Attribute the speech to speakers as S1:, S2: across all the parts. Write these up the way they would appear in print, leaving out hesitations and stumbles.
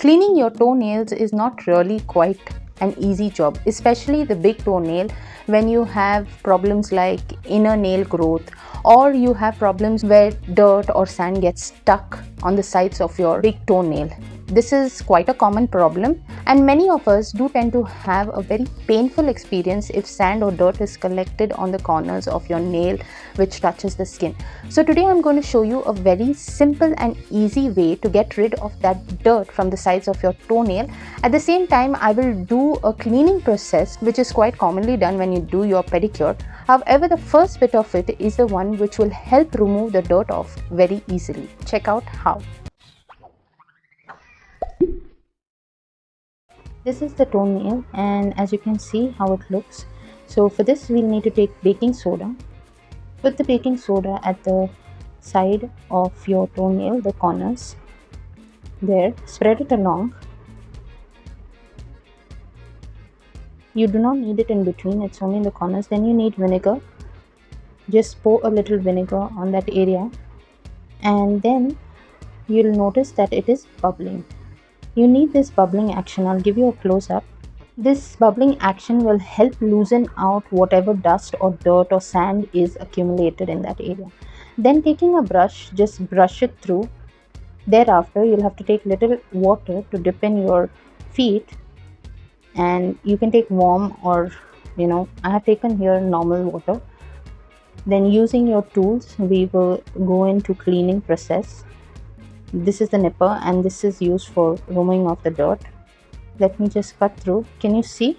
S1: Cleaning your toenails is not really quite an easy job, especially the big toenail when you have problems like inner nail growth, or you have problems where dirt or sand gets stuck on the sides of your big toenail. This is quite a common problem, and many of us do tend to have a very painful experience if sand or dirt is collected on the corners of your nail which touches the skin. So today I'm going to show you a very simple and easy way to get rid of that dirt from the sides of your toenail. At the same time, I will do a cleaning process which is quite commonly done when you do your pedicure. However, the first bit of it is the one which will help remove the dirt off very easily. Check out how. This is the toenail, and as you can see how it looks. So for this we'll need to take baking soda. Put the baking soda at the side of your toenail, the corners. There, spread it along. You do not need it in between, it's only in the corners. Then you need vinegar. Just pour a little vinegar on that area, and then you'll notice that it is bubbling. You need this bubbling action. I'll give you a close-up. This bubbling action will help loosen out whatever dust or dirt or sand is accumulated in that area. Then taking a brush, just brush it through. Thereafter, you'll have to take little water to dip in your feet, and you can take warm or I have taken here normal water. Then using your tools, we will go into cleaning process. This is the nipper, and this is used for removing of the dirt. Let me just cut through. Can you see?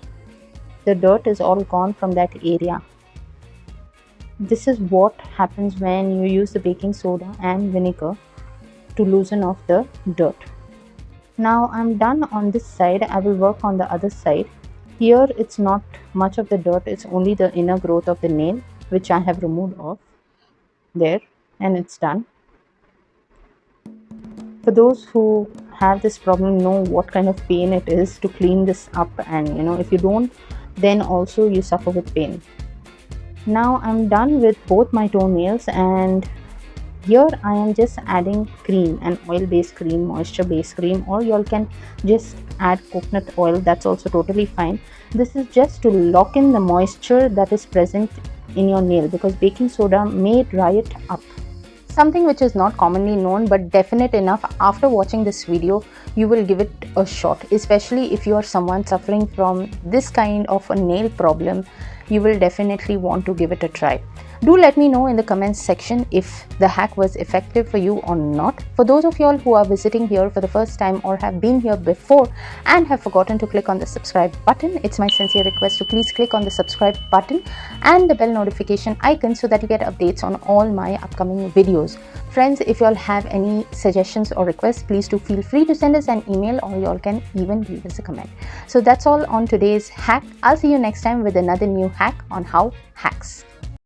S1: The dirt is all gone from that area. This is what happens when you use the baking soda and vinegar to loosen off the dirt. Now I'm done on this side. I will work on the other side. Here it's not much of the dirt, it's only the inner growth of the nail which I have removed off. There, and it's done. For those who have this problem, know what kind of pain it is to clean this up, and if you don't, then also you suffer with pain. Now I'm done with both my toenails, and here I am just adding cream, an oil based cream, moisture based cream, or you all can just add coconut oil, that's also totally fine. This is just to lock in the moisture that is present in your nail, because baking soda may dry it up. Something which is not commonly known but definite enough, after watching this video you will give it a shot, especially if you are someone suffering from this kind of a nail problem. You will definitely want to give it a try. Do let me know in the comments section if the hack was effective for you or not. For those of you all who are visiting here for the first time or have been here before and have forgotten to click on the subscribe button, it's my sincere request to please click on the subscribe button and the bell notification icon so that you get updates on all my upcoming videos. Friends, if you all have any suggestions or requests, please do feel free to send us an email, or you all can even leave us a comment. So that's all on today's hack. I'll see you next time with another new hack on How Hacks.